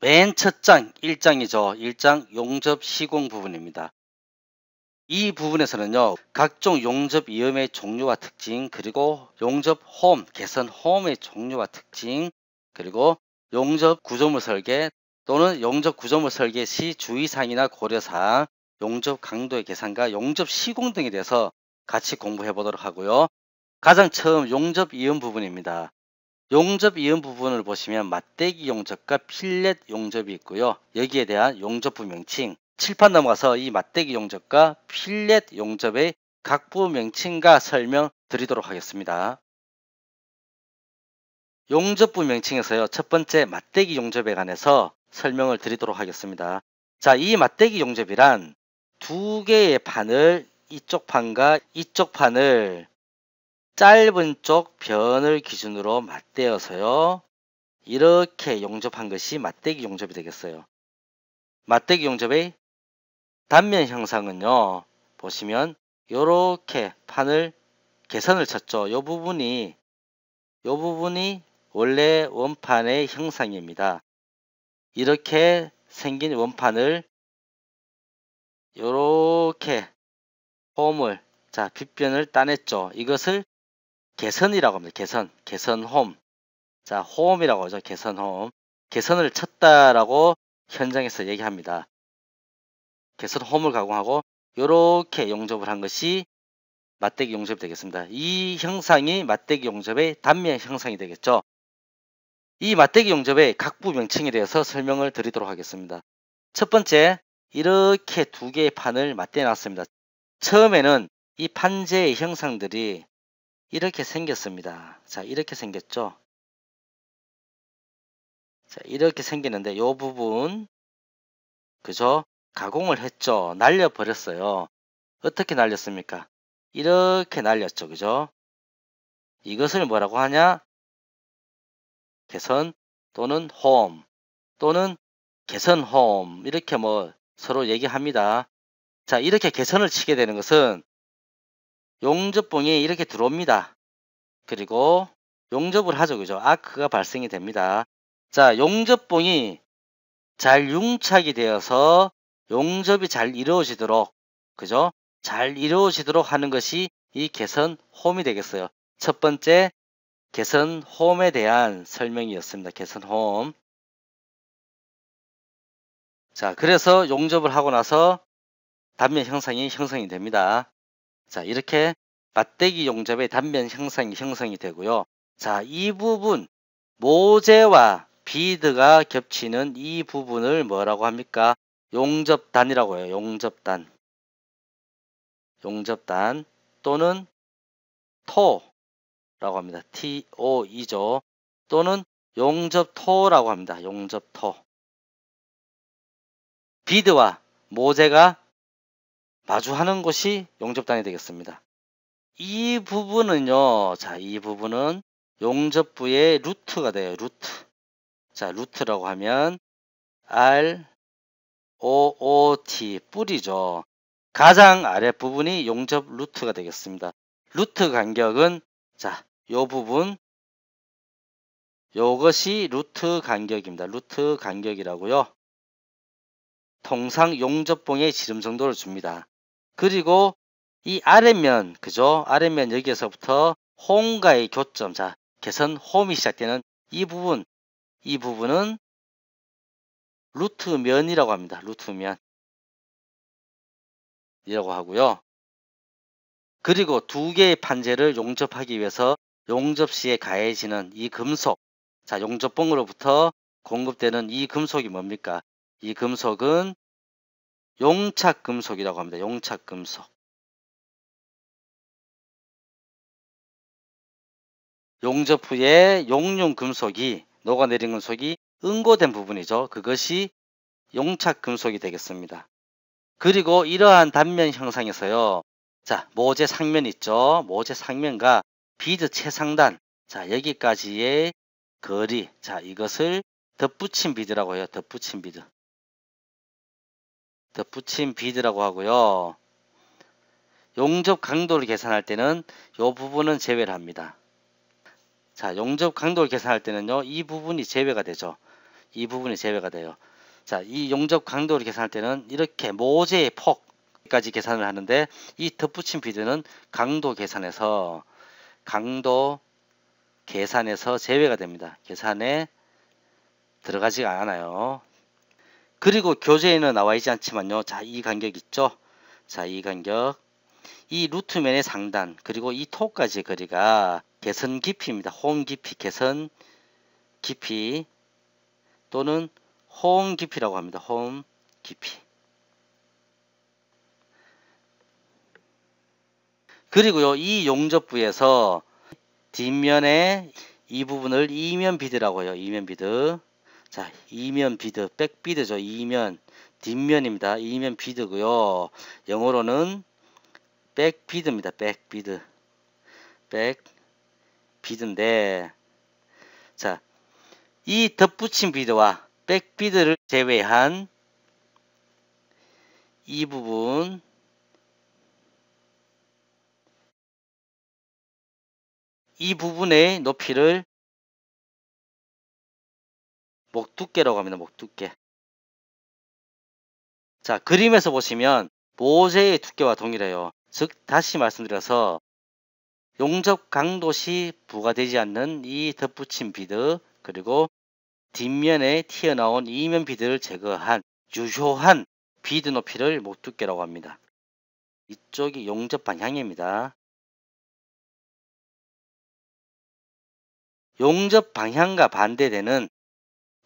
맨 첫 장 1장이죠. 1장 용접 시공 부분입니다. 이 부분에서는요, 각종 용접 이음의 종류와 특징, 그리고 용접 홈, 개선 홈의 종류와 특징, 그리고 용접 구조물 설계 또는 용접 구조물 설계 시 주의사항이나 고려사항, 용접 강도의 계산과 용접 시공 등에 대해서 같이 공부해 보도록 하고요. 가장 처음 용접 이음 부분입니다. 용접 이음 부분을 보시면 맞대기 용접과 필렛 용접이 있고요. 여기에 대한 용접부 명칭, 칠판 넘어가서 이 맞대기 용접과 필렛 용접의 각부 명칭과 설명 드리도록 하겠습니다. 용접부 명칭에서요, 첫 번째 맞대기 용접에 관해서 설명을 드리도록 하겠습니다. 자, 이 맞대기 용접이란 두 개의 판을, 이쪽 판과 이쪽 판을 짧은 쪽 변을 기준으로 맞대어서요, 이렇게 용접한 것이 맞대기 용접이 되겠어요. 맞대기 용접의 단면 형상은요, 보시면 이렇게 판을 개선을 쳤죠. 이 부분이 원래 원판의 형상입니다. 이렇게 생긴 원판을 이렇게 홈을, 자, 빗변을 따냈죠. 이것을 개선이라고 합니다. 개선홈. 자, 홈이라고 하죠. 개선홈. 개선을 쳤다라고 현장에서 얘기합니다. 개선홈을 가공하고 이렇게 용접을 한 것이 맞대기 용접이 되겠습니다. 이 형상이 맞대기 용접의 단면 형상이 되겠죠. 이 맞대기 용접의 각부 명칭에 대해서 설명을 드리도록 하겠습니다. 첫 번째, 이렇게 두 개의 판을 맞대 놨습니다. 처음에는 이 판재의 형상들이 이렇게 생겼습니다. 자, 이렇게 생겼죠. 자, 이렇게 생기는데 이 부분, 그죠? 가공을 했죠. 날려버렸어요. 어떻게 날렸습니까? 이렇게 날렸죠. 그죠? 이것을 뭐라고 하냐? 개선 또는 홈 또는 개선홈, 이렇게 뭐 서로 얘기합니다. 자, 이렇게 개선을 치게 되는 것은 용접봉이 이렇게 들어옵니다. 그리고 용접을 하죠. 그죠? 아크가 발생이 됩니다. 자, 용접봉이 잘 융착이 되어서 용접이 잘 이루어지도록, 그죠? 잘 이루어지도록 하는 것이 이 개선 홈이 되겠어요. 첫 번째, 개선 홈에 대한 설명이었습니다. 개선 홈. 자, 그래서 용접을 하고 나서 단면 형성이 됩니다. 자, 이렇게 맞대기 용접의 단면 형성이 되고요. 자, 이 부분, 모재와 비드가 겹치는 이 부분을 뭐라고 합니까? 용접단이라고 해요. 용접단. 용접단 또는 토라고 합니다. TOE죠. 또는 용접토라고 합니다. 용접토. 비드와 모재가 마주하는 곳이 용접단이 되겠습니다. 이 부분은요, 자, 이 부분은 용접부의 루트가 돼요. 루트. 자, 루트라고 하면 ROOT, 뿌리죠. 가장 아랫부분이 용접 루트가 되겠습니다. 루트 간격은, 자, 요 부분, 요것이 루트 간격입니다. 루트 간격이라고요. 통상 용접봉의 지름 정도를 줍니다. 그리고 이 아랫면, 그죠? 아랫면 여기에서부터 홈과의 교점, 자, 개선 홈이 시작되는 이 부분은 루트면이라고 합니다. 루트면 이라고 하고요. 그리고 두 개의 판재를 용접하기 위해서 용접 시에 가해지는 이 금속, 자, 용접봉으로부터 공급되는 이 금속이 뭡니까? 이 금속은 용착금속이라고 합니다. 용착금속. 용접 후에 용융금속이, 녹아내린 금속이 응고된 부분이죠. 그것이 용착금속이 되겠습니다. 그리고 이러한 단면 형상에서요, 자, 모재 상면 있죠. 모재 상면과 비드 최상단, 자, 여기까지의 거리, 자, 이것을 덧붙임 비드라고 해요. 덧붙임 비드. 덧붙임 비드라고 하고요. 용접 강도를 계산할 때는 이 부분은 제외를 합니다. 자, 용접 강도를 계산할 때는요, 이 부분이 제외가 되죠. 이 부분이 제외가 돼요. 자, 이 용접 강도를 계산할 때는 이렇게 모재의 폭까지 계산을 하는데 이 덧붙임 비드는 강도 계산에서 제외가 됩니다. 계산에 들어가지가 않아요. 그리고 교재에는 나와 있지 않지만요. 자, 이 간격 있죠? 자, 이 간격. 이 루트면의 상단 그리고 이 토까지 거리가 개선 깊이입니다. 홈 깊이, 개선 깊이 또는 홈 깊이라고 합니다. 홈 깊이. 그리고요, 이 용접부에서 뒷면에 이 부분을 이면 비드라고 해요. 이면 비드. 자, 이면 비드, 백 비드죠. 이면, 뒷면입니다. 이면 비드고요. 영어로는 백 비드입니다. 백 비드. 백 비드인데, 자, 이 덧붙임 비드와 백 비드를 제외한 이 부분, 이 부분의 높이를 목두께라고 합니다. 목두께. 자, 그림에서 보시면 모재의 두께와 동일해요. 즉, 다시 말씀드려서 용접 강도 시 부과되지 않는 이 덧붙임 비드 그리고 뒷면에 튀어나온 이면 비드를 제거한 유효한 비드 높이를 목두께라고 합니다. 이쪽이 용접 방향입니다. 용접 방향과 반대되는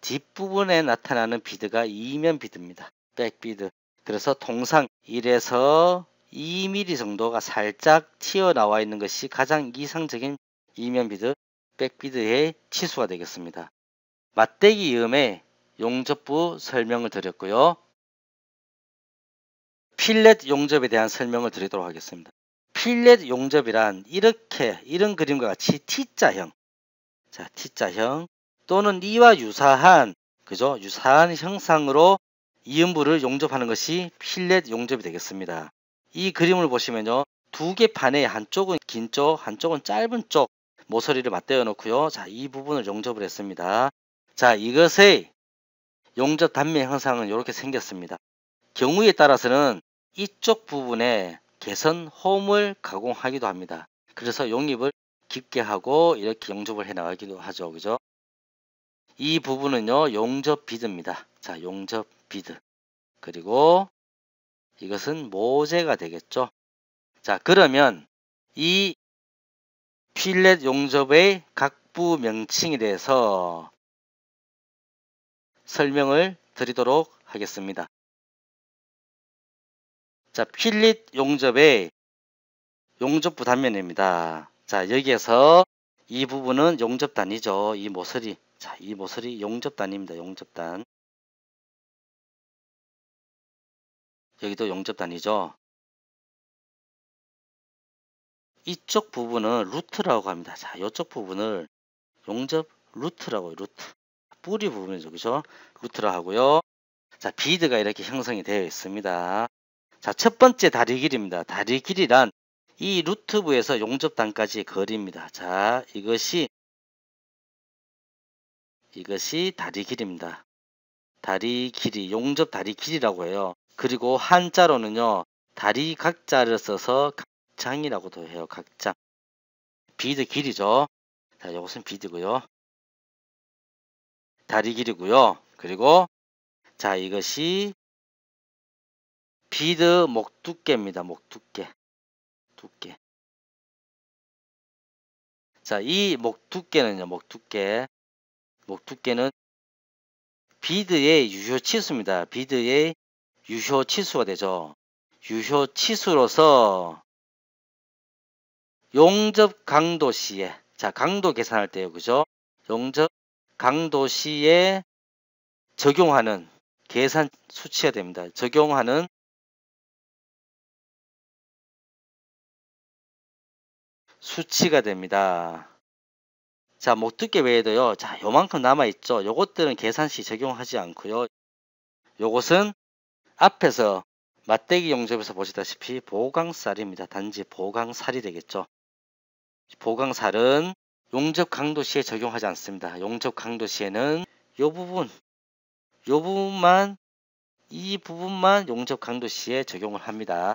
뒷부분에 나타나는 비드가 이면 비드입니다. 백 비드. 그래서 통상 1에서 2mm 정도가 살짝 튀어나와 있는 것이 가장 이상적인 이면 비드, 백 비드의 치수가 되겠습니다. 맞대기 이음의 용접부 설명을 드렸고요. 필렛 용접에 대한 설명을 드리도록 하겠습니다. 필렛 용접이란 이런 그림과 같이 T자형, 자, T자형 또는 이와 유사한, 그죠? 유사한 형상으로 이음부를 용접하는 것이 필렛 용접이 되겠습니다. 이 그림을 보시면요, 두 개 판에 한쪽은 긴 쪽, 한쪽은 짧은 쪽 모서리를 맞대어 놓고요. 자, 이 부분을 용접을 했습니다. 자, 이것의 용접 단면 형상은 이렇게 생겼습니다. 경우에 따라서는 이쪽 부분에 개선 홈을 가공하기도 합니다. 그래서 용입을 깊게 하고 이렇게 용접을 해 나가기도 하죠. 그죠? 이 부분은요, 용접 비드입니다. 자, 용접 비드. 그리고 이것은 모재가 되겠죠. 자, 그러면 이 필렛 용접의 각부 명칭에 대해서 설명을 드리도록 하겠습니다. 자, 필렛 용접의 용접부 단면입니다. 자, 여기에서 이 부분은 용접단이죠. 이 모서리. 자, 이 모서리 용접단입니다. 용접단. 여기도 용접단이죠. 이쪽 부분은 루트라고 합니다. 자, 이쪽 부분을 용접 루트라고 해요. 루트. 뿌리 부분이죠. 그죠? 루트라 하고요. 자, 비드가 이렇게 형성이 되어 있습니다. 자, 첫 번째 다리 길이입니다. 다리 길이란 이 루트부에서 용접단까지의 거리입니다. 자, 이것이 다리 길이입니다. 다리 길이, 용접 다리 길이라고 해요. 그리고 한자로는요, 다리 각자를 써서 각장이라고도 해요. 각장. 비드 길이죠. 자, 이것은 비드고요. 다리 길이고요. 그리고 자, 이것이 비드 목 두께입니다. 목 두께. 두께. 자, 이 목 두께는요. 목 두께. 목 두께는 비드의 유효 치수입니다. 비드의 유효 치수가 되죠. 유효 치수로서 용접 강도 시에, 자, 강도 계산할 때요. 그죠? 용접 강도 시에 적용하는 계산 수치가 됩니다. 적용하는 수치가 됩니다. 자, 목두께 외에도요. 자, 요만큼 남아있죠. 요것들은 계산 시 적용하지 않고요. 요것은 앞에서 맞대기 용접에서 보시다시피 보강살입니다. 단지 보강살이 되겠죠. 보강살은 용접 강도 시에 적용하지 않습니다. 용접 강도 시에는 요 부분, 요 부분만 이 부분만 용접 강도 시에 적용을 합니다.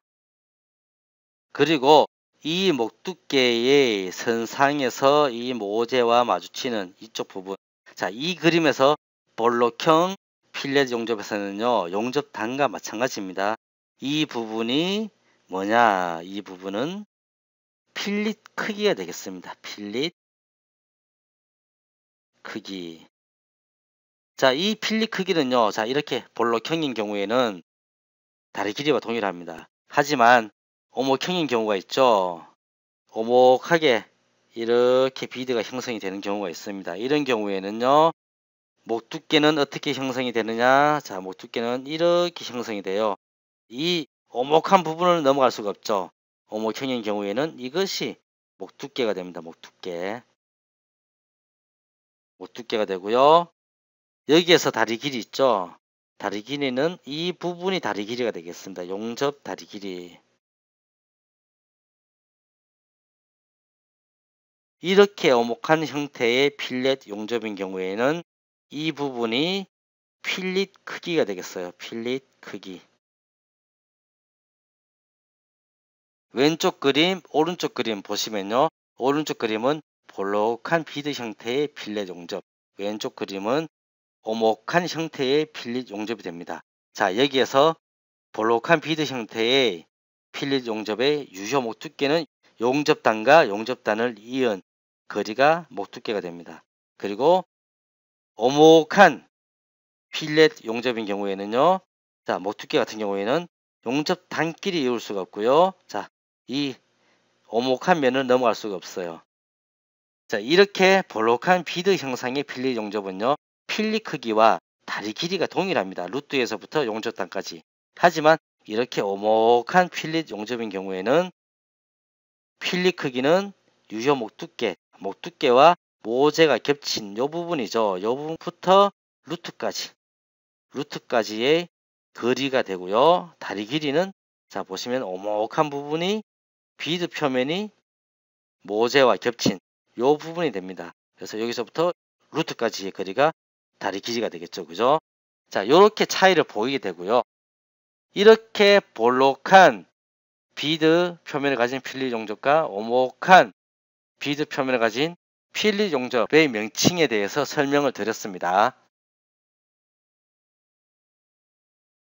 그리고 이 목두께의 선상에서 이 모재와 마주치는 이쪽 부분, 자, 이 그림에서 볼록형 필렛 용접에서는요, 용접 단과 마찬가지입니다. 이 부분이 뭐냐? 이 부분은 필릿 크기가 되겠습니다. 필릿 크기. 자, 이 필릿 크기는요, 자, 이렇게 볼록형인 경우에는 다리 길이와 동일합니다. 하지만 오목형인 경우가 있죠. 오목하게 이렇게 비드가 형성이 되는 경우가 있습니다. 이런 경우에는요, 목 두께는 어떻게 형성이 되느냐? 자, 목 두께는 이렇게 형성이 돼요. 이 오목한 부분을 넘어갈 수가 없죠. 오목형인 경우에는 이것이 목 두께가 됩니다. 목 두께. 목 두께가 되고요. 여기에서 다리 길이 있죠. 다리 길이는 이 부분이 다리 길이가 되겠습니다. 용접 다리 길이. 이렇게 오목한 형태의 필렛 용접인 경우에는 이 부분이 필릿 크기가 되겠어요. 필릿 크기. 왼쪽 그림, 오른쪽 그림 보시면요. 오른쪽 그림은 볼록한 비드 형태의 필렛 용접. 왼쪽 그림은 오목한 형태의 필릿 용접이 됩니다. 자, 여기에서 볼록한 비드 형태의 필릿 용접의 유효 목 두께는 용접단과 용접단을 이은 거리가 목 두께가 됩니다. 그리고 오목한 필렛 용접인 경우에는요. 자, 목 두께 같은 경우에는 용접 단끼리 이을 수가 없고요. 자, 이 오목한 면을 넘어갈 수가 없어요. 자, 이렇게 볼록한 비드 형상의 필렛 용접은요. 필릿 크기와 다리 길이가 동일합니다. 루트에서부터 용접단까지. 하지만 이렇게 오목한 필릿 용접인 경우에는 필릿 크기는 유효 목 두께와 모재가 겹친 요 부분이죠. 요 부분부터 루트까지의 거리가 되고요. 다리 길이는 자, 보시면 오목한 부분이 비드 표면이 모재와 겹친 요 부분이 됩니다. 그래서 여기서부터 루트까지의 거리가 다리 길이가 되겠죠. 그죠? 자, 요렇게 차이를 보이게 되고요. 이렇게 볼록한 비드 표면을 가진 필릿 용접과 오목한 비드 표면을 가진 필릿 용접의 명칭에 대해서 설명을 드렸습니다.